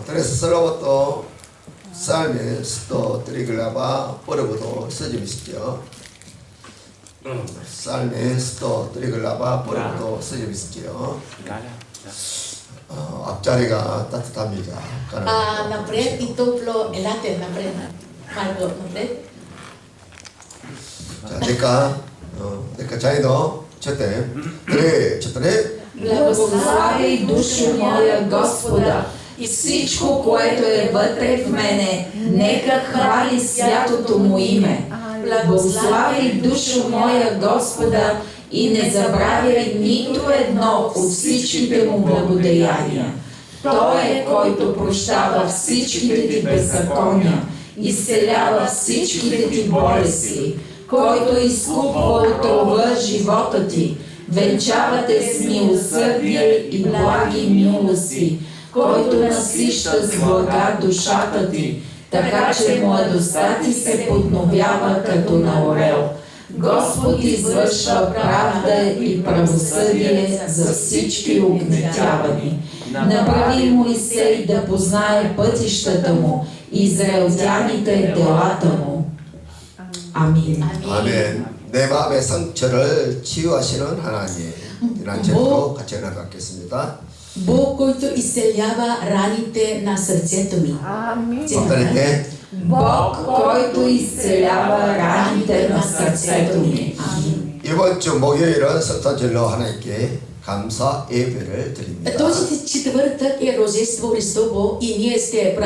그래서 서로부터 삶의 스토 드리글라바 버르고도 쓰지 있죠. 삶의 스토 드리글라바 버르고도 쓰지 있죠. 앞자리가 따뜻합니다. Na frente e toplo elate na frente. Marco na frente. 자, 내가 자이도 첫대 그래 첫대 Благослави душу моя Господа и всичко, което е вътре в мене, нека хвали святото му име. Благослави душу моя Господа и не забравяй нито едно от всичките му благодеяния. Той е, който прощава всичките ти беззакония, изцелява всичките ти болести, който изкупва от рова живота ти, венчава те с милосърдие и благи милости, който насища с блага душата ти, така че младостта ти се подновява като на орел. Господ извършва правда и правосъдие за всички угнетявани. Направи Моисей да познае пътищата му, израелтяните делата му. 아멘. 아멘. 내 마음의 상처를 치유하시는 하나님. 이런 제목으로 같이 나가겠습니다. Бог, който изцелява раните на сърцето ми. повторите. Бог, който изцелява раните на сърцето ми. Амин. 이번 주 목요일은 성탄절로 하나님께 감사 예배를 드립니다. Този четвъртък е Рождество Христово и ние ще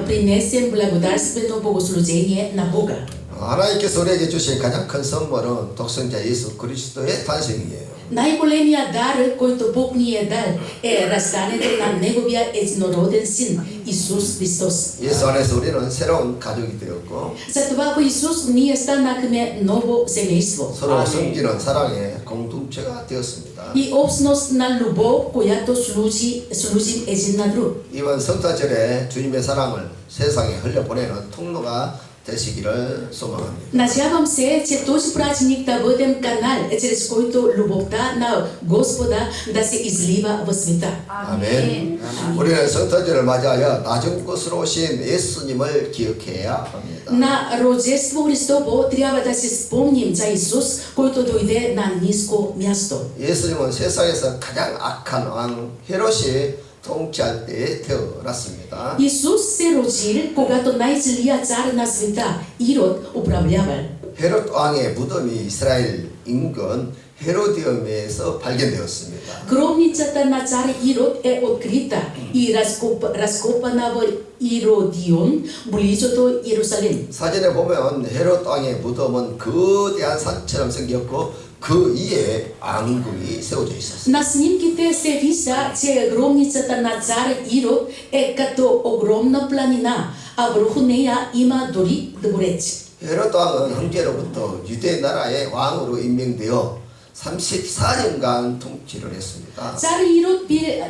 принесем благодарствено богослужение на Бога. 하나님께서 우리에게 주신 가장 큰 선물은 독생자 예수 그리스도의 탄생이에요. Най-големият дар, който Бог ни е дал, е раждането на Неговия единороден син, Исус Христос. 예수 안에서 우리는 새로운 가족이 되었고 Затова в Исус ние станахме ново семейство. 서로 섬기는 사랑의 공동체가 되었습니다. И общност на любов, която служим един на друг. 이번 성탄절에 주님의 사랑을 세상에 흘려보내는 통로가 되시기를 소망합니다. Надявам се, че този празник да бъдем канал, чрез който любовта на Господа да се излива в света. 아멘. 우리는 성탄절을 맞이하여 낮은 곳으로 오신 예수님을 기억해야 합니다. На Рождество Христово трябва да се спомним за Исус, който дойде на ниско място. 예수님은 세상에서 가장 악한 왕 헤롯이 통치할 때에 태어났습니다. Исус се родил, когато най-злият цар на света, Ирод, управлявал. 헤롯 왕의 무덤이 이스라엘 인근 헤로디움에서 발견되었습니다. Гробницата на цар Ирод е открита и разкопана в Иродион, близо до Иерусалим. 사진에 보면 헤롯 왕의 무덤은 거대한 산처럼 생겼고 그 위에 왕궁이 세워져 있었습니다. На снимките се вижда, че гробницата на цар Ирод е като огромна планина, а върху нея има дори дворец. 헤롯 왕은 형제로부터 유대 나라의 왕으로 임명되어 34년간 통치를 했습니다. Цар Ирод бил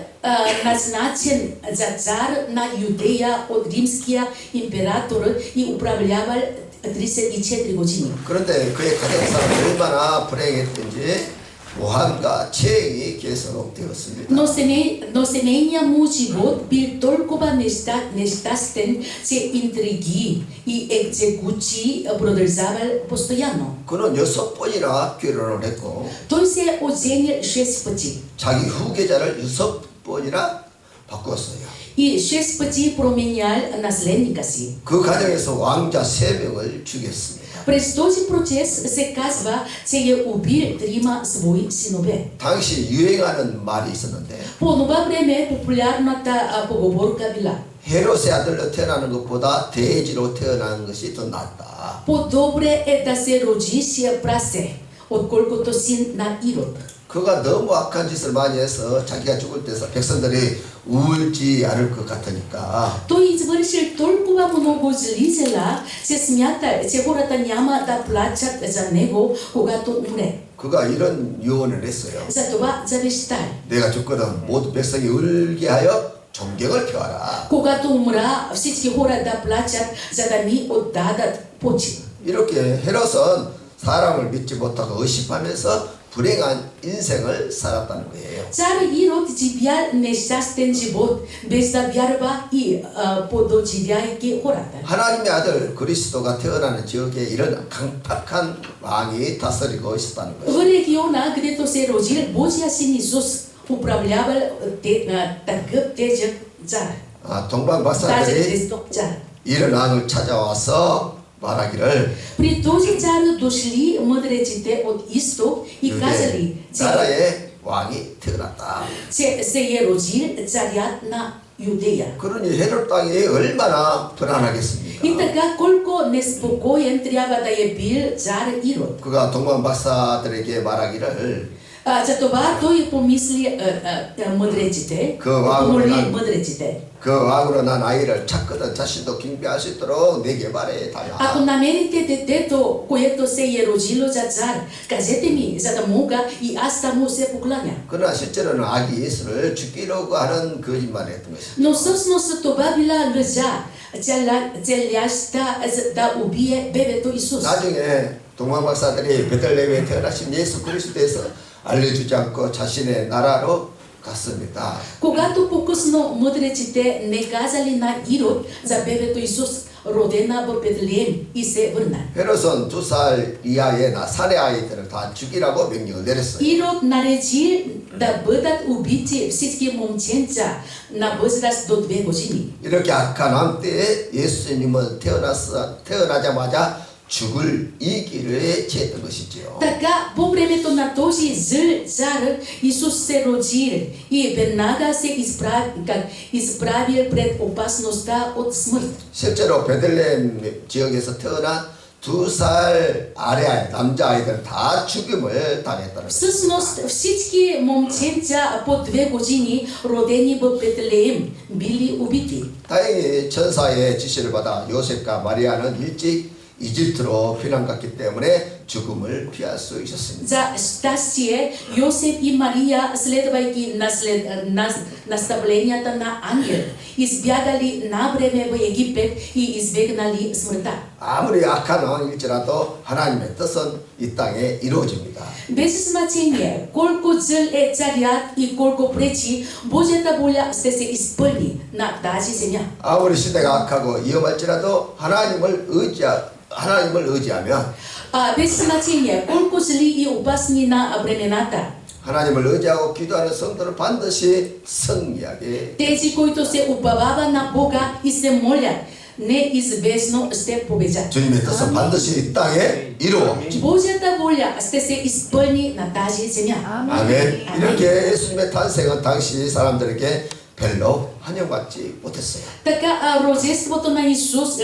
назначен за цар на Юдея от римския император и управлявал 34 години. 그런데 그의 가정사는 얼마나 불행했던지 모함과 죄행이 계속되었습니다. Но семейният му живот бил толкова нещастен, че интриги и екзекуции продължавал постоянно. 그는 6번이나 결혼을 했고 Той се оженил 6 пъти. 자기 후계자를 6번이나 바꾸었어요. И 6 пъти променял наследника си. 그 과정에서 왕자 3명을 죽였습니다. През този процес се казва, че е убил 3 свои синове. 당시 유행하는 말이 있었는데 По това време популярната поговорка била: 헤롯의 아들로 태어나는 것보다 돼지로 태어나는 것이 더 낫다. по-добре е да се родиш прасе, отколкото син на Ирод. 그가 너무 악한 짓을 많이 해서 자기가 죽을 때서 백성들이 울지 않을 것 같으니까 Той извършил толкова много зли дела, че смята, че хората няма да плачат за него, когато умре. 그가 이런 유언을 했어요. Затова завещал: 내가 죽거든 모든 백성이 울게 하여 존경을 표하라. когато умра, всички хора да плачат, за да ми отдадат почит. 이렇게 헤롯은 사람을 믿지 못하고 의심하면서 불행한 인생을 살았다는 거예요. Цар Ирод живял нещастен живот, без да вярва и подоживяйки хората. 하나님의 아들 그리스도가 태어나는 지역에 이런 강팍한 왕이 다스리고 있었다는 В 거예요. региона, където се родил Божия син Исус, управлявал такъв тежък цар. 동방 Тази 박사들이 жесток цар. 이런 왕을 찾아와서 말하기를 При този цар дошли мъдреците от изток и казали, 나라의 왕이 태어났다. че се е родил царят на Юдея. 그러니 헤롯 땅이 얼마나 불안하겠습니까? И така, колко неспокоен трябва да е бил цар Ирод. 그가 동방 박사들에게 말하기를 За това той помисли мъдреците, помоли мъдреците. 그 왕으로 난 아이를 찾거든 자신도 경배할 수 있도록 내게 말해 Ако 달라. намерите детето, което се е родило за цар, кажете ми, за да мога и аз да му се покланя. 그러나 실제로는 아기 예수를 죽이려고 하는 거짓말을 했던 것입니다. Но всъщност това била лъжа, целяща да убие бебето Исус. 나중에 동방 박사들이 베들레헴에 태어나신 예수 그리스도에서 알려주지 않고 자신의 나라로 갔습니다. Когато по-късно мъдреците не казали на Ирод за бебето Исус, родена в Бетлеем, и се върна. 헤롯은 2살 이하의 사내 아이들을 다 죽이라고 명령을 내렸어요. Ирод нареди да бъдат убити всички момченца на възраст до 2 години. 이렇게 악한 왕 때에 예수님은 태어나자마자 죽을 이 길에 취했던 것이지요. Така, по времето на този зъл цар, Исус се родил и веднага се изправил пред опасността от смърт. 실제로 베들레헴 지역에서 태어난 2살 아래 남자아이들 다 죽임을 당했다는 것입니다. Всъщност всички момченца по 2 години, родени в Бетлеем, били убити. 다행히 천사의 지시를 받아 요셉과 마리아는 일찍 이집트로 피난 갔기 때문에 죽음을 피할 수 있었습니다. За щастие, Йосиф и Мария, следвайки наставленията на ангел, избягали на време в Египет и избегнали смъртта. 아무리 악한 왕일지라도 하나님의 뜻은 이 땅에 이루어집니다. Без значение колко зъл е царят и колко пречи, Божията воля ще се изпълни на тази земя. 아무리 시대가 악하고 위험할지라도 하나님을 의지하면 Без значение колко зли и опасни на времената, 하나님을 의지하고 기도하는 성도는 반드시 승리하게 тези, които се уповава на Бога и се молят, неизбежно ще победят. 주님의 뜻은 반드시 이 땅에 이루어집니다. Божията воля ще се изпълни на тази земя. 아멘. 이렇게 예수님의 탄생은 당시 사람들에게 별로 환영받지 못했어요. Така, рождеството на Исус,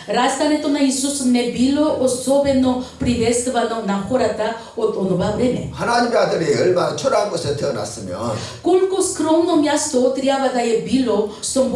раждането на Исус не било особено приветствано на хората от онова време. 하나님의 아들이 얼마나 초라한 곳에 태어났으면 Колко скромно място трябва да е било, щом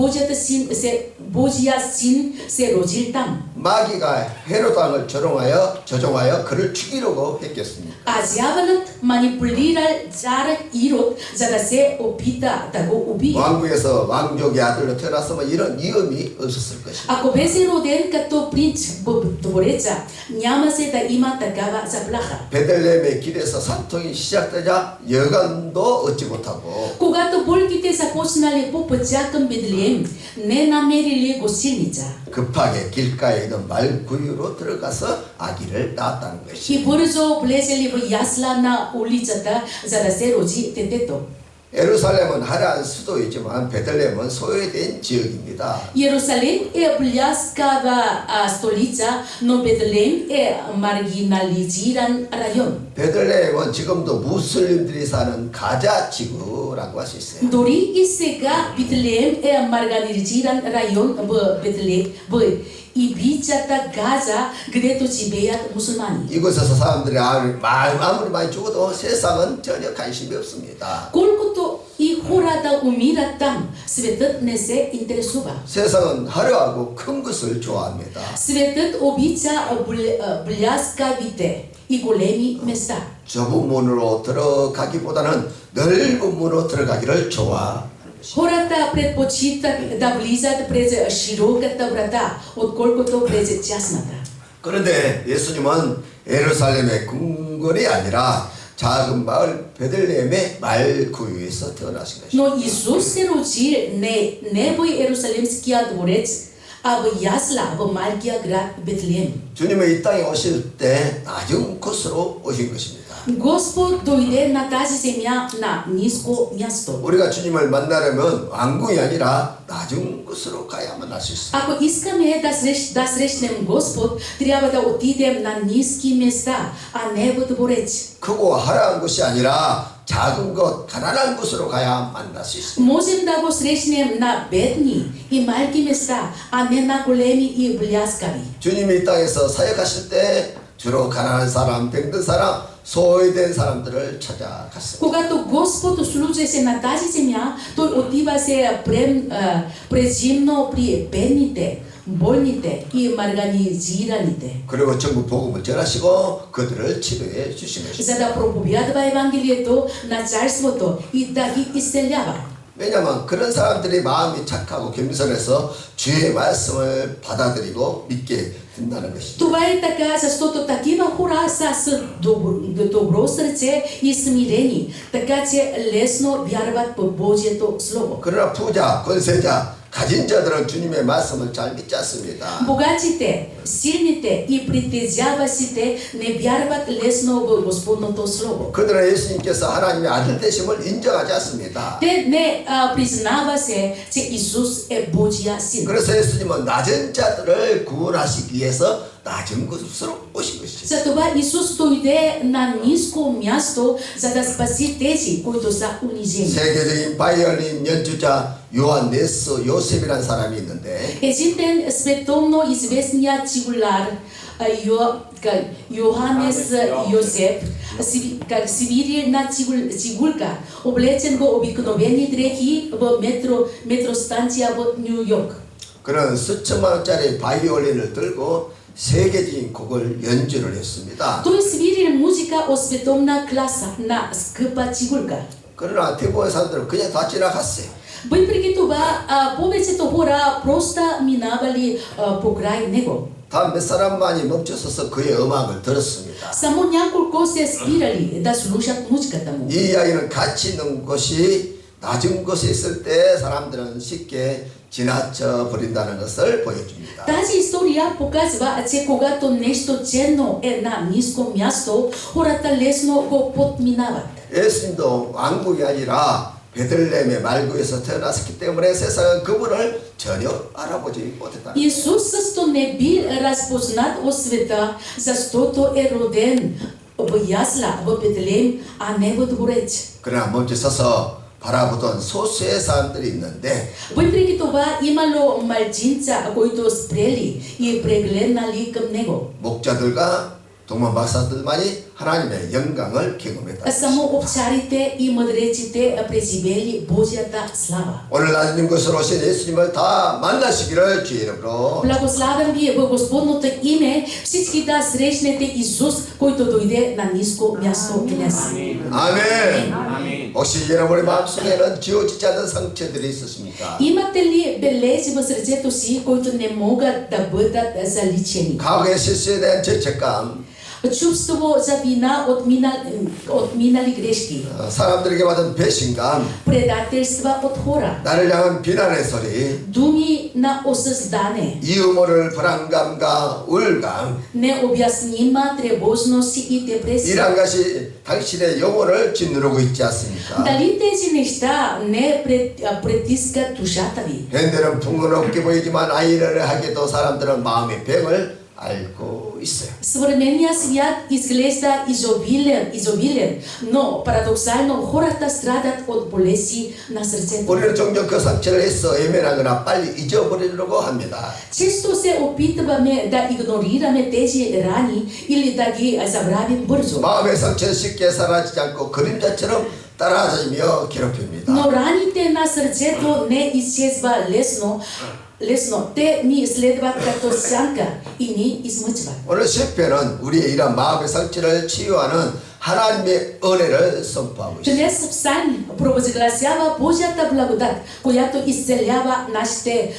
Божия син се родил там. 마귀가 헤롯 왕을 조종하여 그를 죽이려고 했겠습니까? А дяволът манипулирал царя Ирод, за да се опита да го убие. 왕국에서 왕족의 아들로 태어났으면 이런 위험이 없었을 것입니다. Ако беше роден като принц в двореца, нямаше да има такава заплаха. 베들레헴의 길에서 산통이 시작되자 여간도 얻지 못하고 Когато болките започнали по пътя към Бетлеем, не намерили гостилница. 급하게 길가에 있는 말구유로 들어가서 아기를 낳았다는 것이. И бързо влезели в ясла на улицата, за да се роди детето. 예루살렘은 화려한 수도이지만 베들레헴은 소외된 지역입니다. Иерусалим е бляскава столица, но Бетлеем е маргинализиран район. 베들레헴은 지금도 무슬림들이 사는 가자 지구라고 할 수 있어요. Дори и сега Бетлеем е маргинализиран район в Бетлеем, в ивицата Газа, където живеят мусулмани. 이곳에서 사람들이 아무리 많이 죽어도 세상은 전혀 관심이 없습니다. Колкото и хората умират там, светът не се интересува. 세상은 화려하고 큰 것을 좋아합니다. Светът обича бляскавите и големи места. 좁은 문으로 들어가기보다는 넓은 문으로 들어가기를 좋아합니다. Хората предпочитат да влизат през широката врата, отколкото през тясната. 그런데 예수님은 예루살렘의 궁궐이 아니라 작은 마을 베들레헴의 말구유에서 태어나신 것입니다. Но Иисус се роди не в Иерусалимския дворец, а в ясла в малкия град Бетлеем. 주님은 이 땅에 오실 때 낮은 곳으로 오신 것입니다. Господ дойде на тази земя на ниско място. 우리가 주님을 만나려면 왕궁이 아니라 낮은 곳으로 가야만 할 수 있습니다. Ако искаме да срещнем Господ, трябва да отидем на ниски места, а не в дворец. 크고 화려한 곳이 아니라 작은 곳, 가난한 곳으로 가야 만날 수 있습니다. Можем да го срещнем на бедни и малки места, а не на големи и бляскави. 주님이 이 땅에서 사역하실 때 주로 가난한 사람, 병든 사람, 소외된 사람들을 찾아갔습니다. Когато Господ служеше на тази земя, той отива се предимно при бедните, болните и марганизираните, 그리고 전국 복음을 전하시고 그들을 치료해 주시는 것입니다. за да проповядва Евангелието на Царството и да ги изцелява. 왜냐하면 그런 사람들이 마음이 착하고 겸손해서 주의 말씀을 받아들이고 믿게 된다는 것이죠. Това е така, защото такива хора са с добро сърце и смирени, така че лесно вярват в Божието Слово. 그러나 부자, 권세자, 가진 자들은 주님의 말씀을 잘 믿지 않습니다. Богатите, силните и притежаващите не вярват лесно в Господното Слово. 그들은 예수님께서 하나님의 아들 되심을 인정하지 않습니다. Те не признава се, че Исус е Божия син. 그래서 예수님은 낮은 자들을 구원하시기 위해서 낮은 곳으로 오신 것이죠. Затова Исус дойде на ниско място, за да спаси тези, които са унижени. 세계적인 바이올린 연주자 요한 네스 요셉이라는 사람이 있는데 Един ден световно известният цигуляр Йоханес Йосеф свири на цигулка, облечен в обикновени дрехи в метростанция в Нью Йорк. 그는 수천만 원짜리 바이올린을 들고 세계적인 곡을 연주를 했습니다. Той свири музика от световна класа на скъпа цигулка. 그러나 대부분의 사람들은 그냥 다 지나갔어요. Въпреки това, повечето хора просто минавали покрай него. 단 몇 사람만이 멈춰서서 그의 음악을 들었습니다. Само няколко се спирали да слушат музиката му. 이 이야기는 가치 있는 곳이 낮은 곳에 있을 때 사람들은 쉽게 지나쳐 버린다는 것을 보여줍니다. Тази история показва, че когато нещо ценно е на ниско място, хората лесно го подминават. 예수님도 왕국이 아니라 베들레헴의 말구에서 태어났기 때문에 세상은 그분을 전혀 알아보지 못했다. Исус също не би разпознат от света, защото е роден в ясла в Бетлеем, а не в дворец. 그러나 멈춰서서 바라보던 소수의 사람들이 있는데 Въпреки това имало малцинца, които спрели и прегледнали към него. 목자들과 동문 박사들만이 하나님의 영광을 경험했다. Само овчарите и мъдреците преживели Божията слава. 오늘 낮은 곳으로 오신 예수님을 다 만나시기를 주의 이름으로 Благославям ви в Господното име всички да срещнете Исус, който дойде на ниско място днес. 아멘. 혹시 여러분의 마음속에는 지워지지 않는 상처들이 있으십니까? Имате ли белези в сърцето си, които не могат да бъдат заличени? 과거의 실수에 대한 죄책감, Чувство за вина от минали грешки, 사람들에게 받은 배신감, предателства от хора, 나를 향한 비난의 소리, думи на осъждане, 이유 모를 불안감과 우울감, необяснима тревожност и депресия. 이러한 것이 당신의 영혼을 짓누르고 있지 않습니까? Дали тези неща не притискат душата ви? 현대는 풍요롭게 보이지만 아이러니하게도 사람들은 마음의 병을 알고 있어요. Съвременният свят изглежда изобилен, но парадоксално хората страдат от болести на сърцето. 우리는 종종 그 상처를 애써 외면하거나 빨리 잊어버리려고 합니다. Често се опитваме да игнорираме тези рани или да ги забравим бързо. 마음의 상처는 쉽게 사라지지 않고 그림자처럼 따라다니며 괴롭힙니다. Но раните на сърцето не изчезва лесно. Те ни следват като сянка и ни измъчват. 오늘 시편은 우리의 이런 마음의 상처를 치유하는 하나님의 은혜를 선포하고 있습니다. Днес Псалм провозгласява Божията благодат, която изцелява нашите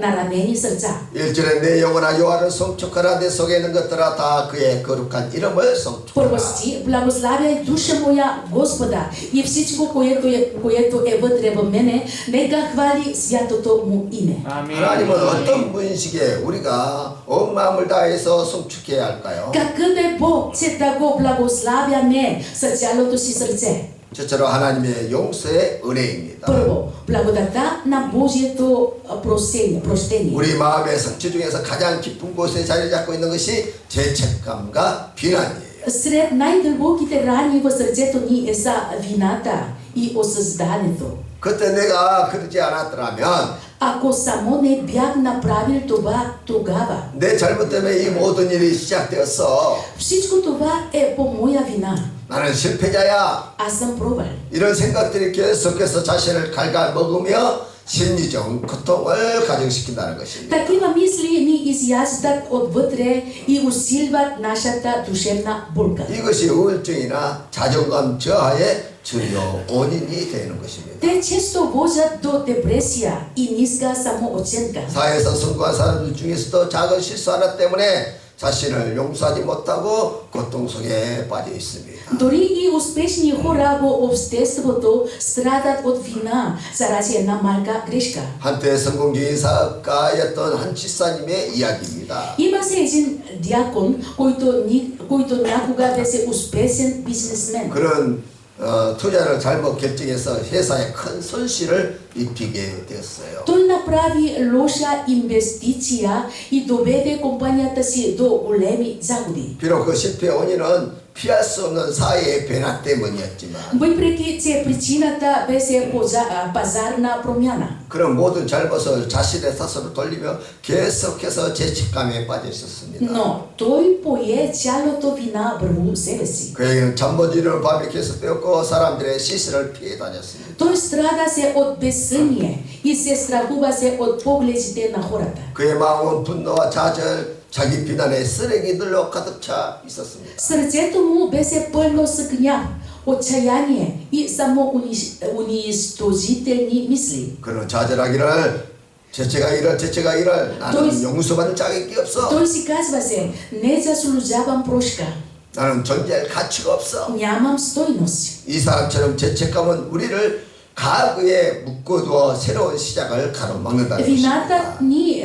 наранени сърца. 1절에 내 영혼아 여호와를 송축하라 내 속에 있는 것들아 다 그의 거룩한 이름을 Първо 송축하라. стих, благославяй душа моя Господа и всичко, което е вътре в мене, нека хвали святото му име. 하나님은 어떤 분이시기에 우리가 온 마음을 다해서 송축해야 할까요? Какъв е Бог, че да го благославяме с цялото си сърце? 첫째로 하나님의 용서의 은혜입니다. Първо, благодата на Божието прощение. 우리 마음의 성취 중에서 가장 깊은 곳에 자리 잡고 있는 것이 죄책감과 비난이에요. Сред най-дълбоките рани в сърцето ни са вината и осъждането. 그때 내가 그러지 않았더라면 Ако само не бях направил това тогава, 내 잘못 때문에 이 모든 일이 시작되었어. всичко това е по моя вина. 나는 실패자야. Аз съм провал. 이런 생각들이 계속해서 자신을 갉아먹으며 심리적 고통을 가정시킨다는 것입니다. Такива мисли ни изяждат отвътре и усилват нашата душевна болка. 이것이 우울증이나 자존감 저하의 주요 원인이 되는 것입니다. Те често водят до депресия и ниска самооценка. 사회에서 성공한 사람들 중에서도 작은 실수 하나 때문에 자신을 용서하지 못하고 고통 속에 빠져 있습니다. Дори и успешни хора в обществото страдат от вина заради една малка грешка. 한때 성공적인 사업가였던 한 집사님의 이야기입니다. Има се един дякон, който някога беше успешен бизнесмен. 그런 투자를 잘못 결정해서 회사에 큰 손실을 입히게 되었어요. Той направи лоша инвестиция и доведе компанията си до големи загуби. 비록 그 실패의 원인은 피할 수 없는 사회의 변화 때문이었지만 Въпреки че причината беше пазарна промяна. 그런 모든 잘못을 자신의 탓으로 돌리며 계속해서 죄책감에 빠져 있었습니다. Но той пое цялото вина върху себе си. 그에게는 잠못이루는 밤이 계속되었고 사람들의 시선을 피해 다녔습니다. Той страдаше от безсъние и се страхуваше от погледите на хората. 그의 마음은 분노와 좌절, 자기 비난의 쓰레기들로 가득 차 있었습니다. Сърцето му беше пълно с гняв, отчаяние и самоунищожителни мисли. 그는 좌절하기를 죄책하기를 나는 용서받을 자격이 없어. Той си казваше, не заслужавам прошка, 나는 존재할 가치가 없어. нямам стойност. 이 사람처럼 죄책감은 우리를 과거에 묶어두어 새로운 시작을 가로막는다는 Вината 것입니다. ни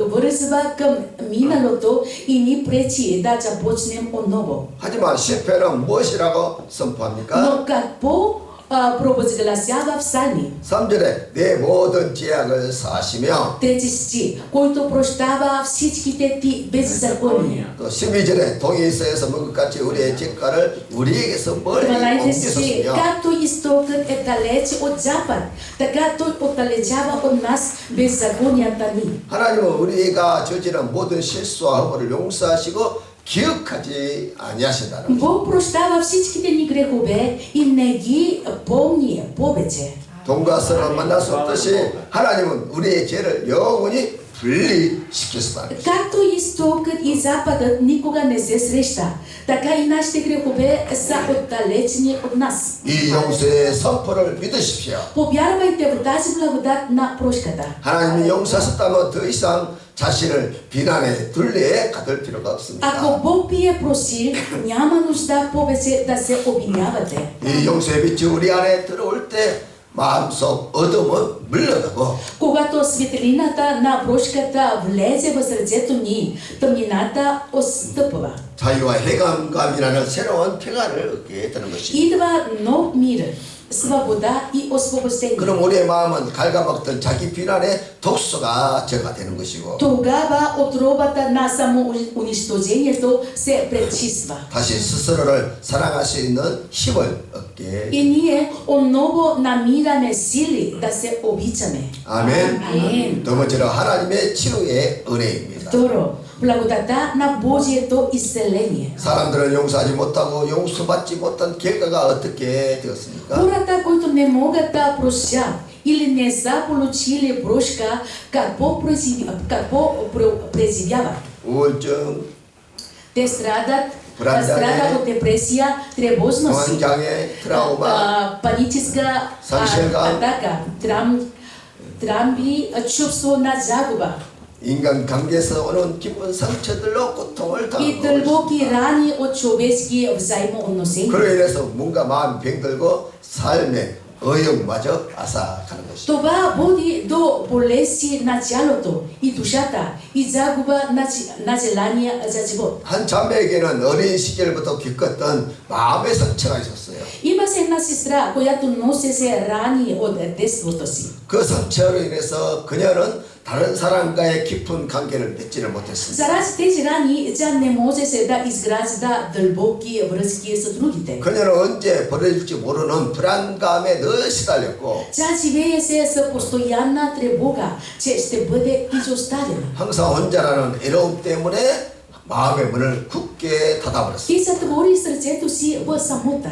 връзва към миналото и ни пречи да започнем отново. 하지만 실패는 무엇이라고 선포합니까? Но какво провозгласява в Псалми? 3절에 내 모든 죄악을 사하시며 Трети стих, който прощава всичките ти беззакония. 또 12절에 동이서에서 먹은 것 같이 우리의 죄가를 우리에게서 멀리 12 стих, 옮겼었으며 както изтокът е далеч от запад, така той отдалечава от нас беззаконията ни. 하나님은 우리가 저지른 모든 실수와 허물을 용서하시고 기억하지 아니하신다는 것입니다. Бог прощава всичките ни грехове и не ги помни повече. 동과 서로 만날 수 없듯이 하나님은 우리의 죄를 영원히 분리시켰다는 것입니다. Както изтокът и западът никога не се среща, така и нашите грехове са отдалечени от нас. 이 용서의 선포를 믿으십시오. Повярвайте в тази благодат на прошката. 하나님이 용서하셨다면 더 이상 자신을 비난의 둘레에 가둘 필요가 없습니다. Ако Бог ви е просил, няма нужда повече да се обвинявате. 이 용서의 빛이 우리 안에 들어올 때 마음속 어둠은 물러가고 Когато светлината на прошката влезе в сърцето ни, тъмнината отстъпва. 자유와 해감감이라는 새로운 평안을 얻게 되는 것입니다. Идва нов мир, свобода и освобождение. 그럼 우리의 마음은 갉아먹던 자기 비난의 독소가 제가 되는 것이고 Тогава отробата на самоунищожението се пречиства. 다시 스스로를 사랑할 수 있는 힘을 얻게 И ние отново намираме сили да се обичаме. 아멘. Амен. 두 번째로 하나님의 치유의 은혜입니다. Второ, благодата на Божието изцеление. 사람들은 용서하지 못하고 용서받지 못한 결과가 어떻게 되었습니까? Хората, които не могат да прощат или не са получили прошка, какво преживяват? 우울증, Те страдат страда от депресия, тревожност, 공황장애, 트라우마, паническая 상실감. атака, травми, чувство на загуба 인간관계에서 오는 깊은 상처들로 고통을 и 당하고 дълбоки рани от човешки взаимоотношения. 그로 인해서 뭔가 마음이 병들고 삶의 의욕마저 앗아가는 것이죠. Това води до болести на тялото и душата и загуба на желание за живот. 한 자매에게는 어린 시절부터 겪었던 마음의 상처가 있었어요. Има се една сестра, която носеше рани от детството си. 그 상처로 인해서 그녀는 다른 사람과의 깊은 관계를 맺지를 못했습니다. Заради тези рани, тя не можеше да изгражда дълбоки връзки с другите. 그녀는 언제 버려질지 모르는 불안감에 늘 시달렸고 Тя живееше с постоянна тревога, че ще бъде изоставена. 항상 혼자라는 외로움 때문에 마음의 문을 굳게 닫아버렸습니다. И затвори сърцето си в самота.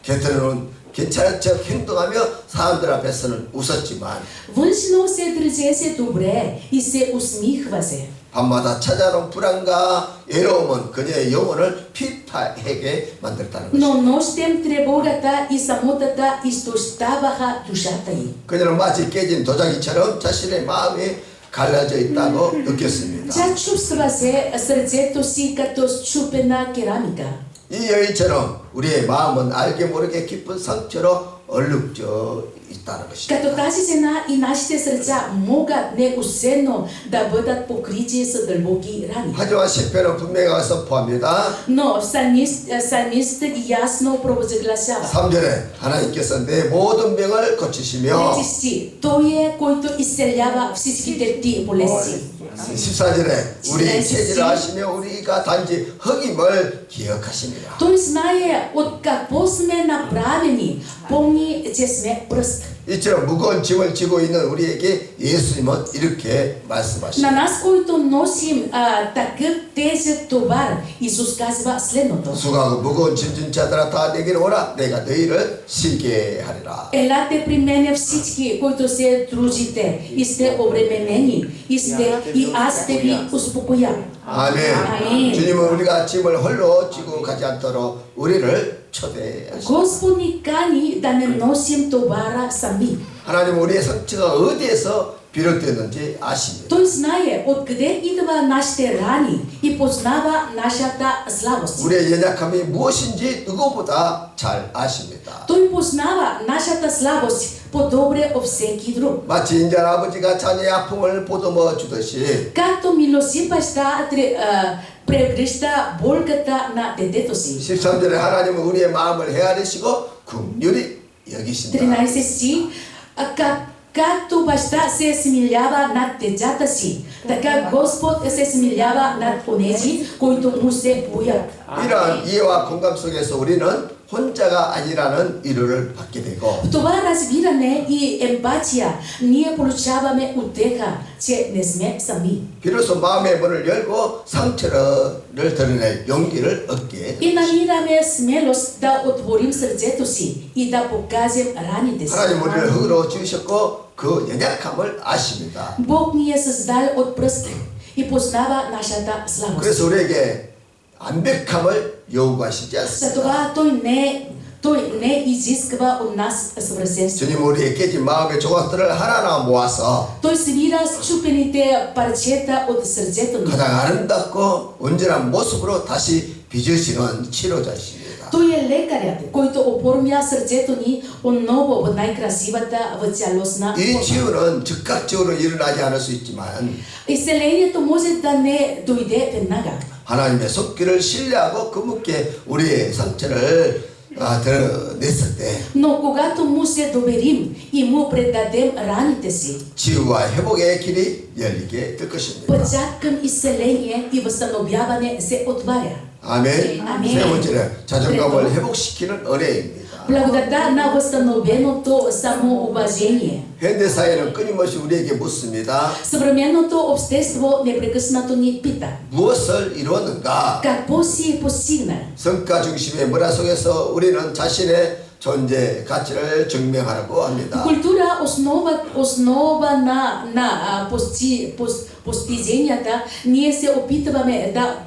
곁으로는 괜찮은 척 행동하며 사람들 앞에서는 웃었지만 Външно се държеше добре и се усмихваше. 밤마다 찾아오는 불안과 외로움은 그녀의 영혼을 피폐하게 만들었다는 것입니다. Но нощем тревогата и самотата изтощаваха душата й. 그녀는 마치 깨진 도자기처럼 자신의 마음이 갈라져 있다고 느꼈습니다. Тя чувстваше сърцето си като счупена керамика. 이 여인처럼 우리의 마음은 알게 모르게 깊은 상처로 얼룩져 있다는 것이죠. Като тази жена и нашите сърца могат неусетно да бъдат покрити с дълбоки рани. 하지만 시편은 분명히 선포합니다. Но псалмистът ясно провъзгласява. 3절에 하나님께서 내 모든 병을 고치시며 Трети стих. Той е, който изцелява всичките ти болести. 14절에 우리 체질을 아시며 우리가 단지 흙임을 기억하십니다. Той знае от какво сме направени, помни, че сме пръст. 이처럼 무거운 짐을 지고 있는 우리에게 예수님은 이렇게 На 말씀하십니다. нас, които носим такъв тежък товар, Исус казва следното. 수고하고 무거운 짐진 자들아 다 내게로 오라 내가 너희를 쉬게 하리라. Елате при мене всички, които се трудите и сте обременени, и аз ще ви успокоя. 아멘. 아멘. 주님은 우리가 짐을 홀로 지고 가지 않도록 우리를 초대하십니다. Господ ни кани да не носим товара сами. 하나님은 우리의 상처가 어디에서 비롯되는지 아십니다. Той знае откъде идва нашите рани и познава нашата слабост. 우리의 연약함이 무엇인지 누구보다 잘 아십니다. Той познава нашата слабост по-добре от всеки друг. 마치 인자한 아버지가 자녀의 아픔을 보듬어 주듯이 Както милостив баща прегръща болката на детето си. 13절에 하나님은 우리의 마음을 헤아리시고 긍휼히 여기신다. 13 стих. Както баща се смилява над децата си, така Господ се смилява над онези, които му се боят. 이러한 이해와 공감 속에서 우리는 혼자가 아니라는 위로를 받게 되고 В това разбиране и емпатия ние получаваме утеха, че не сме сами. 비로소 마음의 문을 열고 상처를 드러낼 용기를 얻게 И намираме смелост да отворим сърцето си и да покажем раните си. 하나님 우리를 흙으로 지으셨고 그 연약함을 아십니다. Бог ни е създал от пръст и познава нашата слабост. 그래서 우리에게 완벽함을 요구하시지 않습니다. Затова той не изисква от нас съвършенство. 주님 우리의 깨진 마음의 조각들을 하나하나 모아서 Той свира счупените парчета от сърцето ни. 가장 아름답고 온전한 모습으로 다시 빚으시는 치료자이십니다. Той е лекарят, който оформя сърцето ни отново в най-красивата, в цялостна 이 форма. 치유는 즉각적으로 일어나지 않을 수 있지만 Изцелението може да не дойде веднага. 하나님의 손길을 신뢰하고 그분께 우리의 상처를 드러냈을 때 Но когато му се доверим и му предадем раните си, 치유와 회복의 길이 열리게 될 것입니다. пътят към изцеление и възстановяване се отваря. 아멘. 아멘. 세 번째는 자존감을 회복시키는 은혜입니다. Благодата на възстановеното самоуважение. 현대 사회는 끊임없이 우리에게 묻습니다. Съвременното общество непрекъснато ни пита: 무엇을 이루었는가? какво си постигнал? 성과 중심의 문화 속에서 우리는 자신의 존재 가치를 증명하라고 합니다. Култура основа на постиженията, ние се опитваме да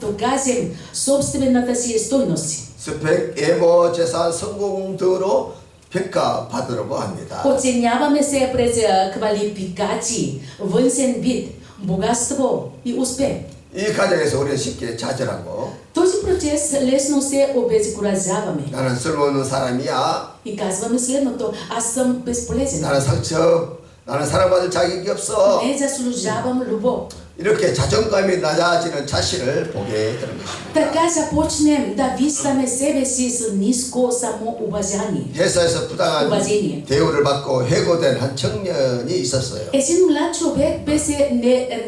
докажем собствената си стойност. 스펙, 예모, 재산, 성공 등으로 평가받으라고 합니다. Оценяваме се през квалификации, външен вид, богатство и успех. 이 과정에서 우리는 쉽게 좌절하고 Този процес лесно се обезкуражаваме 나는 쓸모없는 사람이야. и казваме следното: аз съм безполезен, 나는 상처, 나는 사랑받을 자격이 없어. не заслужавам любов. 이렇게 자존감이 낮아지는 자신을 보게 되는 것입니다. Така започнем да виждаме себе си с ниско самоуважение. 회사에서 부당한 уважение. 대우를 받고 해고된 한 청년이 있었어요. Един млад човек беше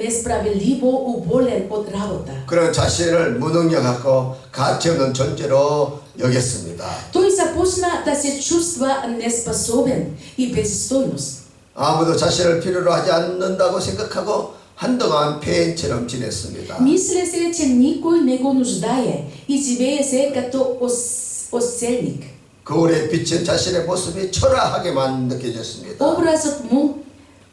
несправедливо уволен от работа. 그런 자신을 무능력하고 가치 없는 존재로 여겼습니다. Той започна да се чувства неспособен и без стойност. 아무도 자신을 필요로 하지 않는다고 생각하고 한동안 폐인처럼 지냈습니다. Мисля се, че никой не го нуждае и живее се като оселник. 거울에 비친 자신의 모습이 초라하게만 느껴졌습니다. Образът му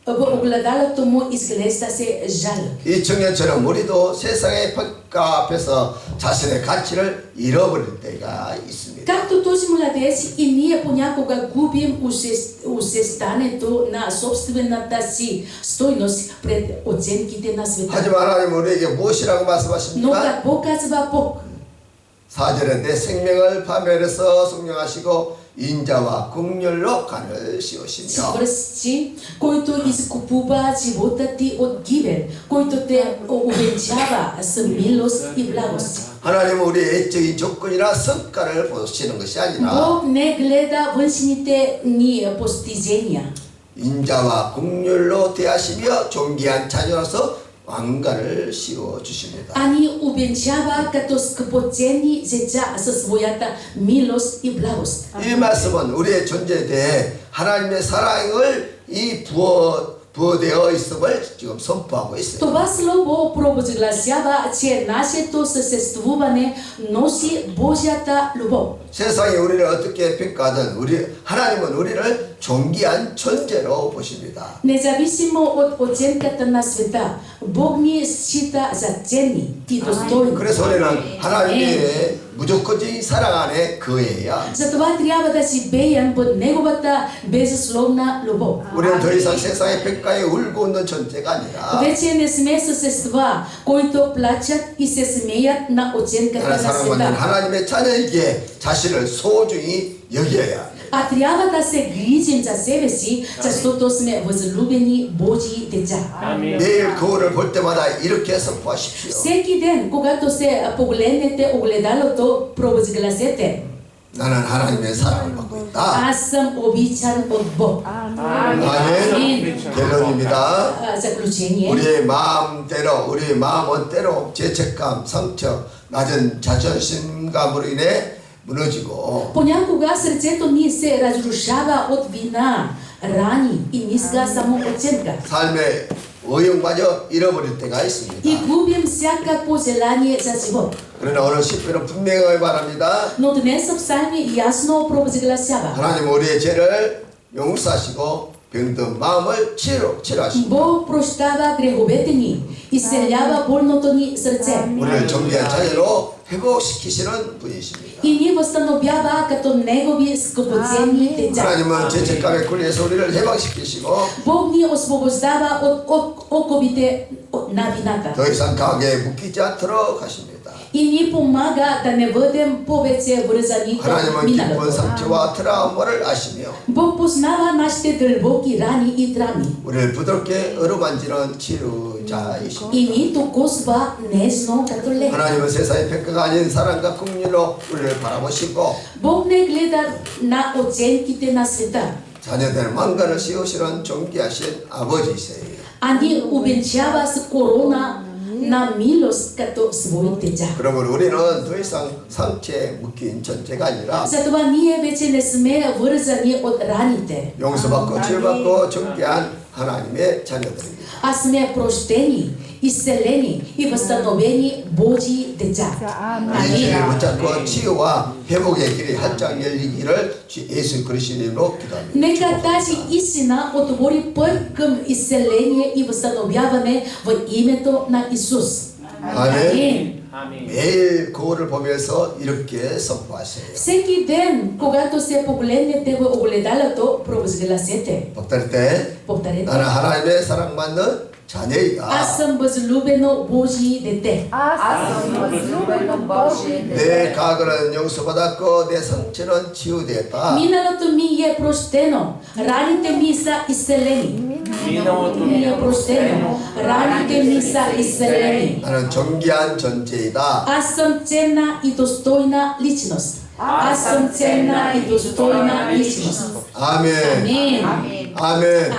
в огледалото му изглежда се жалък. 이 청년처럼 우리도 세상의 평가 앞에서 자신의 가치를 잃어버릴 때가 있습니다. Както този младеж, и ние понякога губим усещането на собствената си стойност пред оценките на света. 하지만 하나님 우리에게 무엇이라고 Но 말씀하십니까? какво казва Бог? 4절에 내 생명을 파멸해서 성령하시고 인자와 긍휼로 간을 씌우시며 Връзчи, който изкупува живота ти от гибел, който те увенчава с милост и благост. 하나님은 우리의 애적인 조건이나 성과를 보시는 것이 아니라 Бог не гледа външните ни постижения, 인자와 긍휼로 대하시며 존귀한 자녀로서 왕관을 씌워 주십니다. а ни увенчава като скъпоценни деца със своята милост и благост. 이 말씀은 우리의 존재에 대해 하나님의 사랑을 부어되어 있음을 지금 선포하고 있어요. Това слово провозгласява, че нашето съществуване носи Божията любов. 세상이 우리를 어떻게 평가하든 하나님은 우리를 존귀한 존재로 보십니다. Независимо от оценката на света, Бог ни счита за ценни и достойни. 그래서 우리는 하나님의 무조건적인 사랑 안에 거해야 합니다. Затова трябва да си беем под Неговата безусловна любов. 우리는 더 이상 세상의 평가에 울고 웃는 존재가 아니라 Вече не сме същества, които плачат и се смеят на оценката 나는 на 사랑받는 света. 하나님의 자녀에게 자신을 소중히 여겨야 합니다. А трябва да се грижим за себе си, защото сме възлюбени Божии деца. 매일 거울을 볼 때마다 이렇게 선포하십시오. Всеки ден, когато се погледнете огледалото, провъзгласете: 나는 하나님의 사랑을 받고 있다. аз съм обичан от Бог. 아멘. 결론입니다. Заключение. 우리의 마음대로, 우리의 마음은 때로 죄책감, 상처, 낮은 자존심감으로 인해 무너지고 Понякога сърцето ни се разрушава от вина, рани и ниска самооценка. 삶의 의욕마저 잃어버릴 때가 И 있습니다. губим всякакво желание за живот. 그러나 오늘 시편은 분명하게 말합니다. Но днес в псалми ясно провъзгласява: 하나님 우리의 죄를 용서하시고 병든 마음을 치료하시고 Бог прощава греховете ни, изцелява болното ни сърце 우리를 존귀한 자녀로 회복시키시는 분이십니다. и ни възстановява като Негови скъпоценни деца. 하나님은 죄책감에 굴려서 우리를 해방시키시고 Бог ни освобождава от оковите на вината 더 이상 강하게 묶이지 않도록 하십니다. и ни помага да не бъдем повече вързани към 하나님은 깊은 миналото. 상처와 트라우마를 아시며 Бог познава нашите дълбоки рани и драми 우리를 부드럽게 어루만지는 치료자이십니다. и ни докосва нежно като лек. 하나님은 세상의 평가가 아닌 사랑과 긍휼로 우리를 바라보시고 Бог не гледа на оценките на света, 자녀들의 왕관을 씌우시는 존귀하신 아버지이세요. а ни увенчава с корона на милост като свои деца. 그러므로 우리는 더 이상 상처에 묶인 존재가 아니라 Затова ние вече не сме вързани от раните. 용서받고 치료받고 존귀한 하나님의 자녀들입니다. А сме прощени, исцелени и възстановени Божии деца. 이 길을 Амин. 붙잡고 치유와 회복의 길이 활짝 열리기를 주 예수 그리스도의 이름으로 기도합니다. Нека тази истина отвори път към изцеление и възстановяване в името на Исус. 아멘. Амин. 매일 거울을 보면서 이렇게 선포하세요. Всеки ден, когато се погледнете в огледалото, провъзгласете. повторите. Повторете. 나는 하나님의 사랑받는 자녀이다. Аз съм възлюбено Божие дете. Аз съм възлюбено Божие 내 дете. 과거는 용서받았고 내 상처는 치유되었다. Миналото ми е прощено, раните ми са изцелени. Миналото Ми е прощено, раните ми са изцелени. 나는 존귀한 존재이다. Аз съм ценна и достойна личност. Аз съм ценна и достойна личност. 아멘. Амин. 아멘. Амин.